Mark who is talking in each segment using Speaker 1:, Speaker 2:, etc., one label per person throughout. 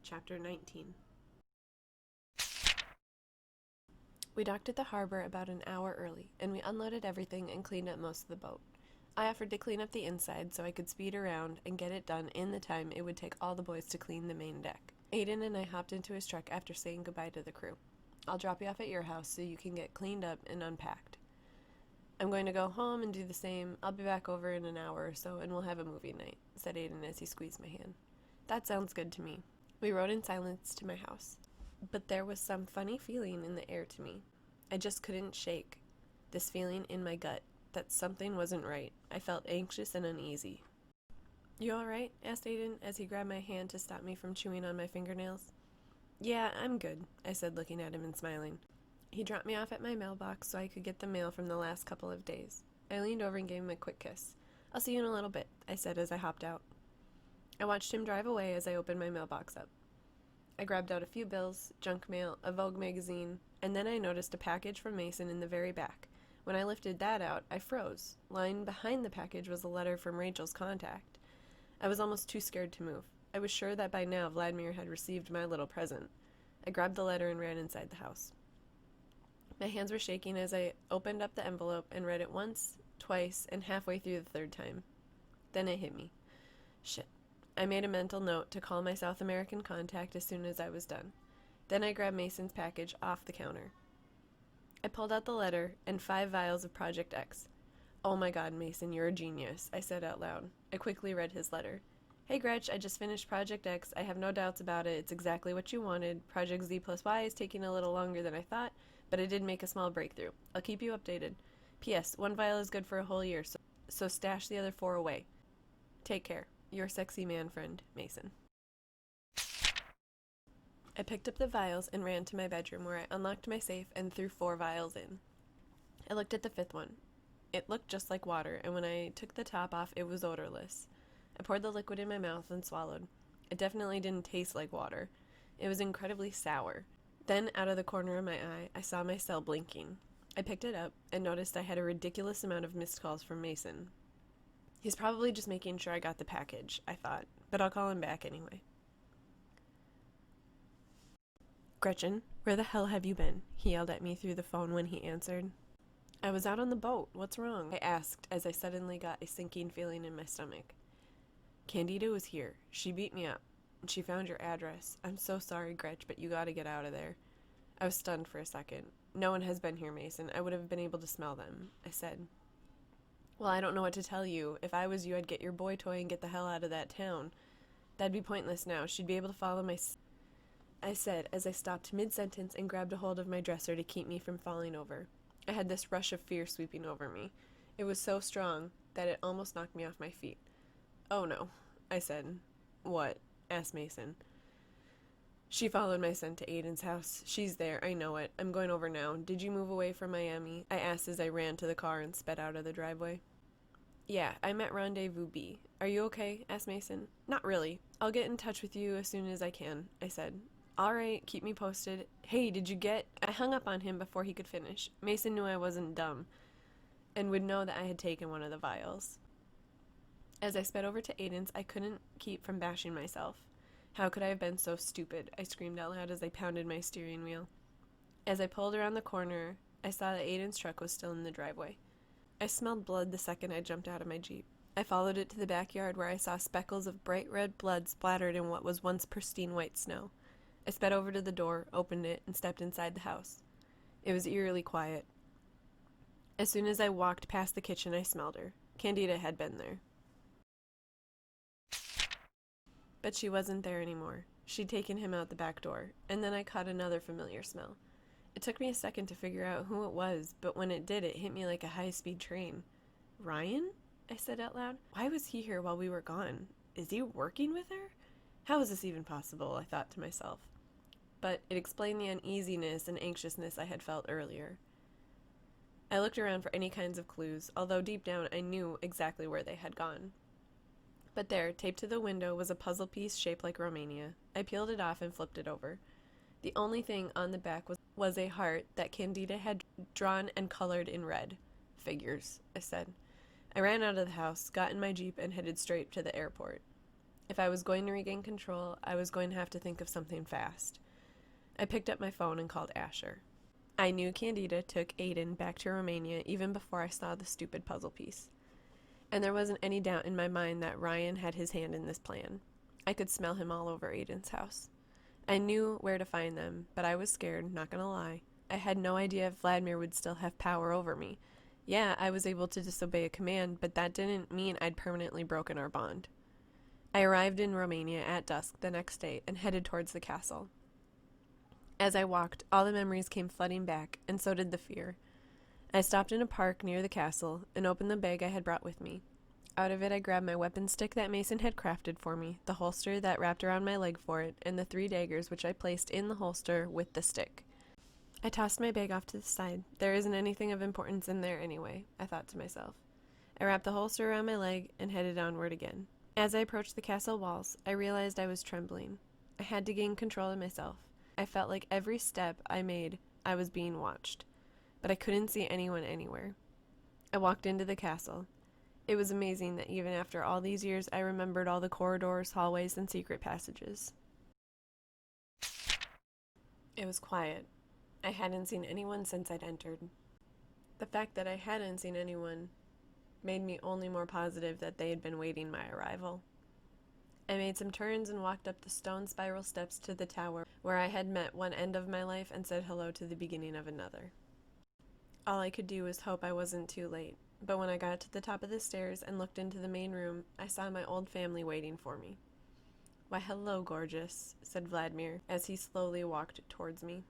Speaker 1: Chapter 19. We docked at the harbor about an hour early, and we unloaded everything and cleaned up most of the boat. I offered to clean up the inside so I could speed around and get it done in the time it would take all the boys to clean the main deck. Aden and I hopped into his truck after saying goodbye to the crew. I'll drop you off at your house so you can get cleaned up and unpacked. I'm going to go home and do the same. I'll be back over in an hour or so and we'll have a movie night, said Aden as he squeezed my hand. That sounds good to me. We rode in silence to my house. But there was some funny feeling in the air to me. I just couldn't shake this feeling in my gut that something wasn't right. I felt anxious and uneasy. You all right? Asked Aden as he grabbed my hand to stop me from chewing on my fingernails. Yeah, I'm good, I said, looking at him and smiling. He dropped me off at my mailbox so I could get the mail from the last couple of days. I leaned over and gave him a quick kiss. I'll see you in a little bit, I said as I hopped out. I watched him drive away as I opened my mailbox up. I grabbed out a few bills, junk mail, a Vogue magazine, and then I noticed a package from Mason in the very back. When I lifted that out, I froze. Lying behind the package was a letter from Rachel's contact. I was almost too scared to move. I was sure that by now Vladimir had received my little present. I grabbed the letter and ran inside the house. My hands were shaking as I opened up the envelope and read it once, twice, and halfway through the third time. Then it hit me. Shit. I made a mental note to call my South American contact as soon as I was done. Then I grabbed Mason's package off the counter. I pulled out the letter and 5 vials of Project X. Oh my god, Mason, you're a genius, I said out loud. I quickly read his letter. Hey Gretch, I just finished Project X. I have no doubts about it. It's exactly what you wanted. Project Z plus Y is taking a little longer than I thought, but I did make a small breakthrough. I'll keep you updated. P.S. 1 vial is good for a whole year, so stash the other 4 away. Take care. Your sexy man friend, Mason. I picked up the vials and ran to my bedroom where I unlocked my safe and threw 4 vials in. I looked at the 5th one. It looked just like water, and when I took the top off, it was odorless. I poured the liquid in my mouth and swallowed. It definitely didn't taste like water. It was incredibly sour. Then, out of the corner of my eye, I saw my cell blinking. I picked it up and noticed I had a ridiculous amount of missed calls from Mason. He's probably just making sure I got the package, I thought, but I'll call him back anyway. Gretchen, where the hell have you been? He yelled at me through the phone when he answered. I was out on the boat. What's wrong? I asked as I suddenly got a sinking feeling in my stomach. Candida was here. She beat me up. She found your address. I'm so sorry, Gretch, but you gotta get out of there. I was stunned for a second. No one has been here, Mason. I would have been able to smell them, I said. Well, I don't know what to tell you. If I was you, I'd get your boy toy and get the hell out of that town. That'd be pointless now. She'd be able to follow I said as I stopped mid-sentence and grabbed a hold of my dresser to keep me from falling over. I had this rush of fear sweeping over me. It was so strong that it almost knocked me off my feet. Oh no, I said. What? Asked Mason. She followed my son to Aden's house. She's there, I know it. I'm going over now. Did you move away from Miami? I asked as I ran to the car and sped out of the driveway. Yeah, I'm at Rendezvous B. Are you okay? Asked Mason. Not really. I'll get in touch with you as soon as I can, I said. Alright, keep me posted. Hey, did you get... I hung up on him before he could finish. Mason knew I wasn't dumb and would know that I had taken one of the vials. As I sped over to Aden's, I couldn't keep from bashing myself. How could I have been so stupid? I screamed out loud as I pounded my steering wheel. As I pulled around the corner, I saw that Aden's truck was still in the driveway. I smelled blood the second I jumped out of my Jeep. I followed it to the backyard where I saw speckles of bright red blood splattered in what was once pristine white snow. I sped over to the door, opened it, and stepped inside the house. It was eerily quiet. As soon as I walked past the kitchen, I smelled her. Candida had been there. But she wasn't there anymore. She'd taken him out the back door, and then I caught another familiar smell. It took me a second to figure out who it was, but when it did, it hit me like a high-speed train. Ryan? I said out loud. Why was he here while we were gone? Is he working with her? How is this even possible? I thought to myself. But it explained the uneasiness and anxiousness I had felt earlier. I looked around for any kinds of clues, although deep down I knew exactly where they had gone. But there, taped to the window, was a puzzle piece shaped like Romania. I peeled it off and flipped it over. The only thing on the back was a heart that Candida had drawn and colored in red. Figures, I said. I ran out of the house, got in my Jeep, and headed straight to the airport. If I was going to regain control, I was going to have to think of something fast. I picked up my phone and called Asher. I knew Candida took Aden back to Romania even before I saw the stupid puzzle piece. And there wasn't any doubt in my mind that Ryan had his hand in this plan. I could smell him all over Aden's house. I knew where to find them, but I was scared, not gonna lie. I had no idea if Vladimir would still have power over me. Yeah, I was able to disobey a command, but that didn't mean I'd permanently broken our bond. I arrived in Romania at dusk the next day and headed towards the castle. As I walked, all the memories came flooding back, and so did the fear. I stopped in a park near the castle and opened the bag I had brought with me. Out of it I grabbed my weapon stick that Mason had crafted for me, the holster that wrapped around my leg for it, and the 3 daggers which I placed in the holster with the stick. I tossed my bag off to the side. There isn't anything of importance in there anyway, I thought to myself. I wrapped the holster around my leg and headed onward again. As I approached the castle walls, I realized I was trembling. I had to gain control of myself. I felt like every step I made, I was being watched, but I couldn't see anyone anywhere. I walked into the castle. It was amazing that even after all these years, I remembered all the corridors, hallways, and secret passages. It was quiet. I hadn't seen anyone since I'd entered. The fact that I hadn't seen anyone made me only more positive that they had been waiting my arrival. I made some turns and walked up the stone spiral steps to the tower where I had met one end of my life and said hello to the beginning of another. All I could do was hope I wasn't too late, but when I got to the top of the stairs and looked into the main room, I saw my old family waiting for me. "Why, hello, gorgeous," said Vladimir as he slowly walked towards me.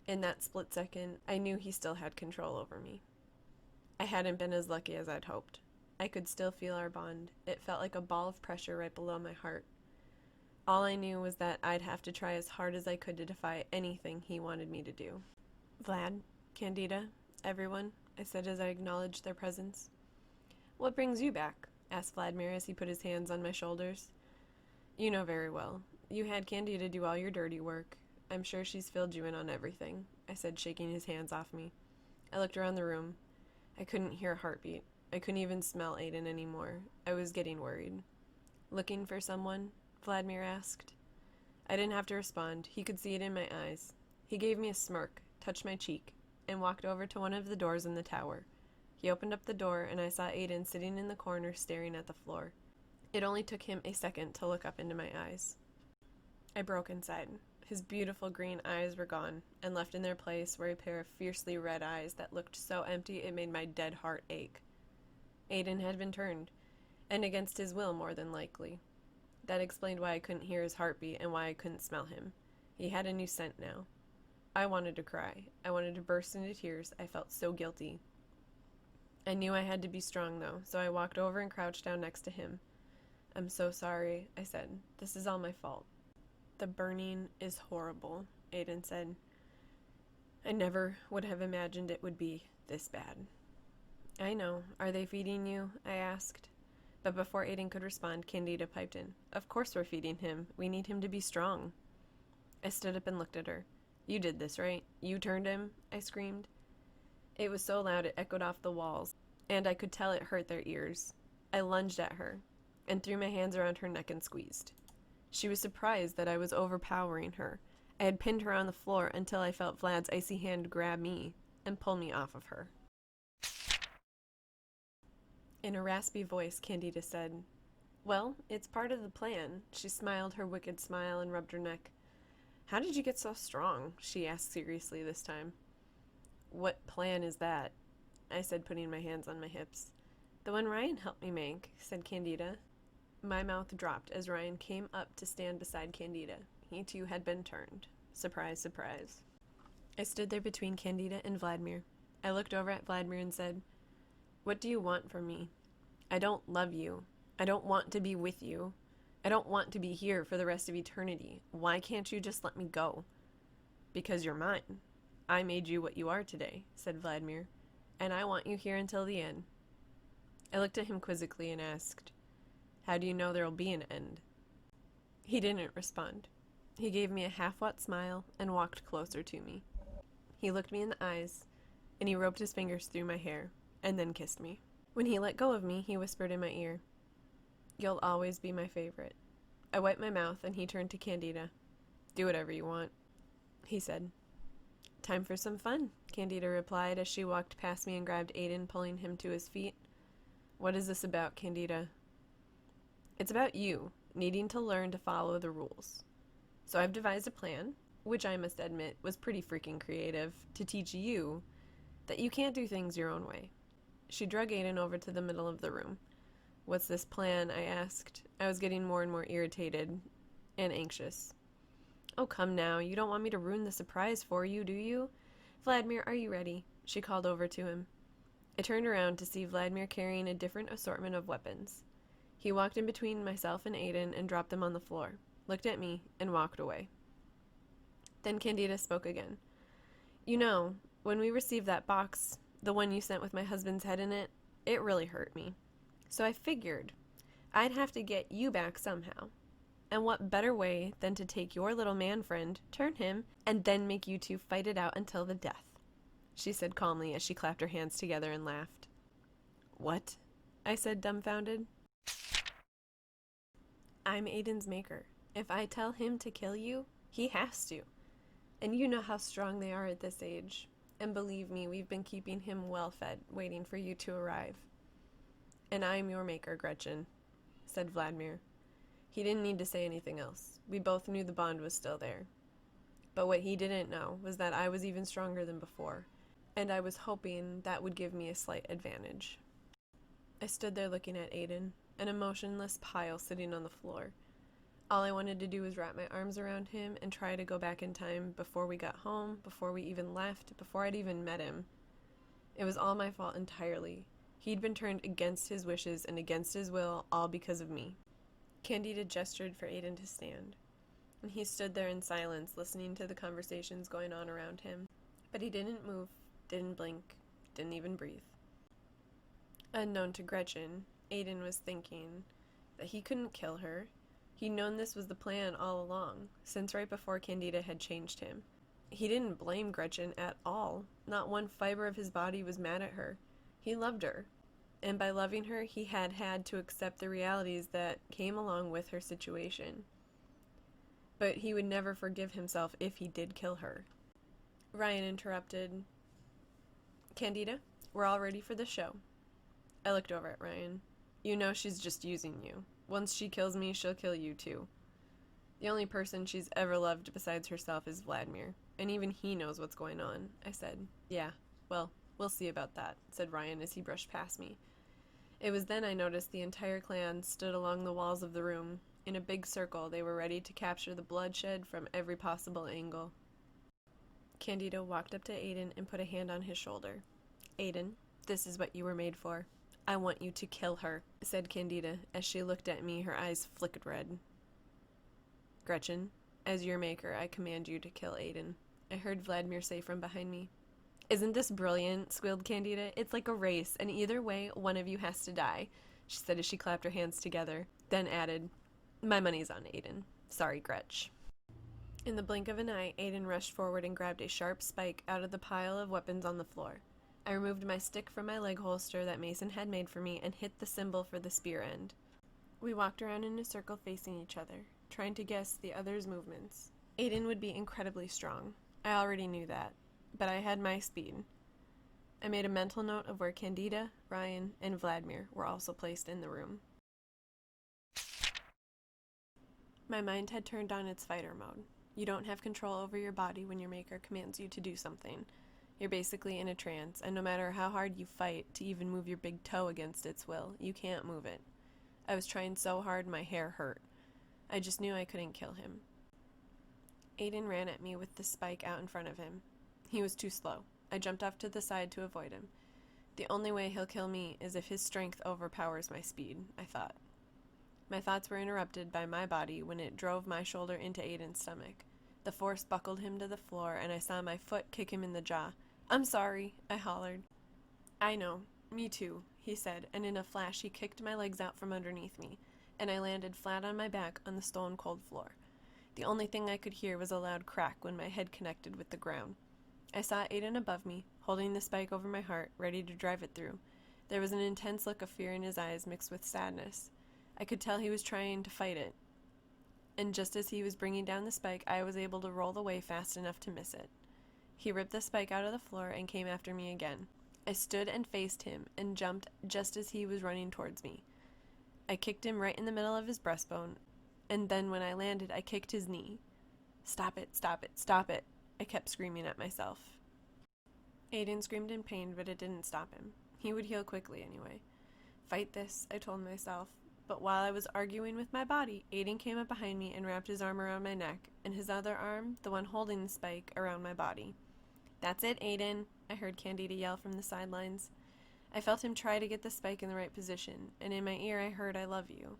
Speaker 1: In that split second, I knew he still had control over me. I hadn't been as lucky as I'd hoped. I could still feel our bond. It felt like a ball of pressure right below my heart. All I knew was that I'd have to try as hard as I could to defy anything he wanted me to do. "Vlad, Candida, everyone," I said as I acknowledged their presence. "What brings you back?" asked Vladimir as he put his hands on my shoulders. "You know very well. You had Candida do all your dirty work. I'm sure she's filled you in on everything," I said, shaking his hands off me. I looked around the room. I couldn't hear a heartbeat. I couldn't even smell Aden anymore. I was getting worried. "Looking for someone?" Vladimir asked. I didn't have to respond. He could see it in my eyes. He gave me a smirk, touched my cheek, and walked over to one of the doors in the tower. He opened up the door, and I saw Aden sitting in the corner staring at the floor. It only took him a second to look up into my eyes. I broke inside. His beautiful green eyes were gone, and left in their place were a pair of fiercely red eyes that looked so empty it made my dead heart ache. Aden had been turned, and against his will more than likely. That explained why I couldn't hear his heartbeat and why I couldn't smell him. He had a new scent now. I wanted to cry. I wanted to burst into tears. I felt so guilty. I knew I had to be strong, though, so I walked over and crouched down next to him. "I'm so sorry," I said. "This is all my fault." "The burning is horrible," Aden said. "I never would have imagined it would be this bad." "I know. Are they feeding you?" I asked. But before Aden could respond, Candida piped in. "Of course we're feeding him. We need him to be strong." I stood up and looked at her. "You did this, right? You turned him?" I screamed. It was so loud it echoed off the walls, and I could tell it hurt their ears. I lunged at her and threw my hands around her neck and squeezed. She was surprised that I was overpowering her. I had pinned her on the floor until I felt Vlad's icy hand grab me and pull me off of her. In a raspy voice, Candida said, "Well, it's part of the plan." She smiled her wicked smile and rubbed her neck. "How did you get so strong?" she asked seriously this time. "What plan is that?" I said, putting my hands on my hips. "The one Ryan helped me make," said Candida. My mouth dropped as Ryan came up to stand beside Candida. He too had been turned. Surprise, surprise. I stood there between Candida and Vladimir. I looked over at Vladimir and said, "What do you want from me? I don't love you. I don't want to be with you. I don't want to be here for the rest of eternity. Why can't you just let me go?" "Because you're mine. I made you what you are today," said Vladimir, "and I want you here until the end." I looked at him quizzically and asked, "How do you know there'll be an end?" He didn't respond. He gave me a half-what smile and walked closer to me. He looked me in the eyes, and he roped his fingers through my hair, and then kissed me. When he let go of me, he whispered in my ear, "You'll always be my favorite." I wiped my mouth, and he turned to Candida. Do whatever you want, he said. Time for some fun, Candida replied as she walked past me and grabbed Aden, pulling him to his feet. What is this about, Candida? It's about you, needing to learn to follow the rules. So I've devised a plan, which I must admit was pretty freaking creative, to teach you that you can't do things your own way. She drug Aden over to the middle of the room. What's this plan? I asked. I was getting more and more irritated and anxious. Oh, come now. You don't want me to ruin the surprise for you, do you? Vladimir, are you ready? She called over to him. I turned around to see Vladimir carrying a different assortment of weapons. He walked in between myself and Aden and dropped them on the floor, looked at me, and walked away. Then Candida spoke again. You know, when we received that box, the one you sent with my husband's head in it, it really hurt me. So I figured I'd have to get you back somehow. And what better way than to take your little man friend, turn him, and then make you two fight it out until the death, she said calmly as she clapped her hands together and laughed. What? I said, dumbfounded. I'm Aden's maker. If I tell him to kill you, he has to. And you know how strong they are at this age. And believe me, we've been keeping him well fed, waiting for you to arrive. And I'm your maker, Gretchen, said Vladimir. He didn't need to say anything else. We both knew the bond was still there. But what he didn't know was that I was even stronger than before, and I was hoping that would give me a slight advantage. I stood there looking at Aden, an emotionless pile sitting on the floor. All I wanted to do was wrap my arms around him and try to go back in time before we got home, before we even left, before I'd even met him. It was all my fault entirely. He'd been turned against his wishes and against his will, all because of me. Candida gestured for Aden to stand, and he stood there in silence, listening to the conversations going on around him. But he didn't move, didn't blink, didn't even breathe. Unknown to Gretchen, Aden was thinking that he couldn't kill her. He'd known this was the plan all along, since right before Candida had changed him. He didn't blame Gretchen at all. Not one fiber of his body was mad at her. He loved her. And by loving her, he had to accept the realities that came along with her situation. But he would never forgive himself if he did kill her. Ryan interrupted. Candida, we're all ready for the show. I looked over at Ryan. You know she's just using you. Once she kills me, she'll kill you too. The only person she's ever loved besides herself is Vladimir, and even he knows what's going on, I said. Yeah, well, we'll see about that, said Ryan as he brushed past me. It was then I noticed the entire clan stood along the walls of the room. In a big circle, they were ready to capture the bloodshed from every possible angle. Candida walked up to Aden and put a hand on his shoulder. Aden, this is what you were made for. I want you to kill her, said Candida as she looked at me, her eyes flickered red. Gretchen, as your maker, I command you to kill Aden, I heard Vladimir say from behind me. Isn't this brilliant? Squealed Candida. It's like a race, and either way, one of you has to die, she said as she clapped her hands together, then added, my money's on Aden. Sorry, Gretch. In the blink of an eye, Aden rushed forward and grabbed a sharp spike out of the pile of weapons on the floor. I removed my stick from my leg holster that Mason had made for me and hit the symbol for the spear end. We walked around in a circle facing each other, trying to guess the other's movements. Aden would be incredibly strong. I already knew that, but I had my speed. I made a mental note of where Candida, Ryan, and Vladimir were also placed in the room. My mind had turned on its fighter mode. You don't have control over your body when your maker commands you to do something. You're basically in a trance, and no matter how hard you fight to even move your big toe against its will, you can't move it. I was trying so hard my hair hurt. I just knew I couldn't kill him. Aden ran at me with the spike out in front of him. He was too slow. I jumped off to the side to avoid him. The only way he'll kill me is if his strength overpowers my speed, I thought. My thoughts were interrupted by my body when it drove my shoulder into Aden's stomach. The force buckled him to the floor, and I saw my foot kick him in the jaw. I'm sorry, I hollered. I know, me too, he said, and in a flash he kicked my legs out from underneath me, and I landed flat on my back on the stone-cold floor. The only thing I could hear was a loud crack when my head connected with the ground. I saw Aden above me, holding the spike over my heart, ready to drive it through. There was an intense look of fear in his eyes mixed with sadness. I could tell he was trying to fight it. and just as he was bringing down the spike, I was able to roll away fast enough to miss it. He ripped the spike out of the floor and came after me again. I stood and faced him and jumped just as he was running towards me. I kicked him right in the middle of his breastbone, and then when I landed, I kicked his knee. "Stop it, stop it, stop it," I kept screaming at myself. Aden screamed in pain, but it didn't stop him. He would heal quickly anyway. "Fight this," I told myself. But while I was arguing with my body, Aden came up behind me and wrapped his arm around my neck, and his other arm, the one holding the spike, around my body. "That's it, Aden," I heard Candida yell from the sidelines. I felt him try to get the spike in the right position, and in my ear I heard, "I love you."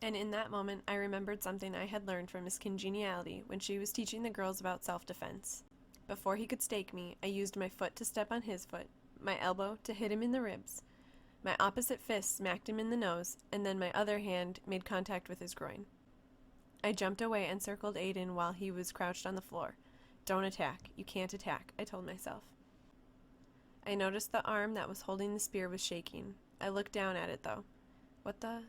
Speaker 1: And in that moment, I remembered something I had learned from Miss Congeniality when she was teaching the girls about self-defense. Before he could stake me, I used my foot to step on his foot, my elbow to hit him in the ribs. My opposite fist smacked him in the nose, and then my other hand made contact with his groin. I jumped away and circled Aden while he was crouched on the floor. "Don't attack. You can't attack," I told myself. I noticed the arm that was holding the spear was shaking. I looked down at it, though. What the?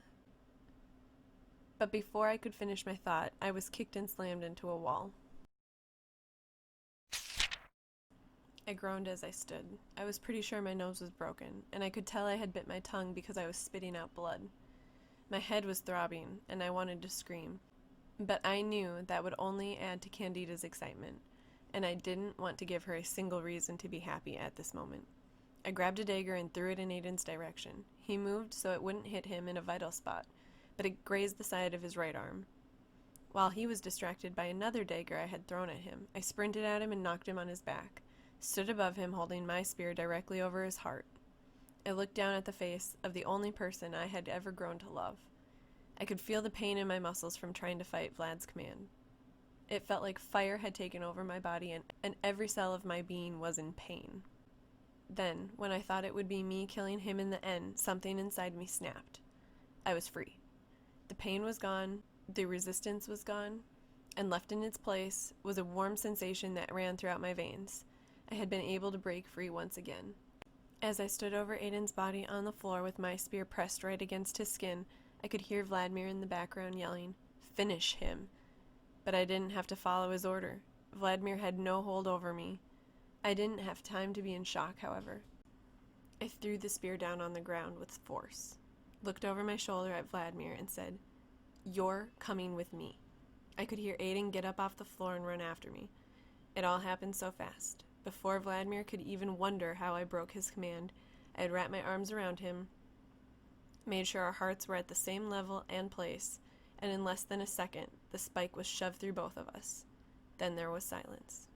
Speaker 1: But before I could finish my thought, I was kicked and slammed into a wall. I groaned as I stood. I was pretty sure my nose was broken, and I could tell I had bit my tongue because I was spitting out blood. My head was throbbing, and I wanted to scream. But I knew that would only add to Candida's excitement, and I didn't want to give her a single reason to be happy at this moment. I grabbed a dagger and threw it in Aden's direction. He moved so it wouldn't hit him in a vital spot, but it grazed the side of his right arm. While he was distracted by another dagger I had thrown at him, I sprinted at him and knocked him on his back, stood above him holding my spear directly over his heart. I looked down at the face of the only person I had ever grown to love. I could feel the pain in my muscles from trying to fight Vlad's command. It felt like fire had taken over my body, and every cell of my being was in pain. Then, when I thought it would be me killing him in the end, something inside me snapped. I was free. The pain was gone, the resistance was gone, and left in its place was a warm sensation that ran throughout my veins. I had been able to break free once again. As I stood over Aden's body on the floor with my spear pressed right against his skin, I could hear Vladimir in the background yelling, "Finish him!" But I didn't have to follow his order. Vladimir had no hold over me. I didn't have time to be in shock, however. I threw the spear down on the ground with force, looked over my shoulder at Vladimir, and said, "You're coming with me." I could hear Aden get up off the floor and run after me. It all happened so fast. Before Vladimir could even wonder how I broke his command, I had wrapped my arms around him, made sure our hearts were at the same level and place, and in less than a second, the spike was shoved through both of us. Then there was silence.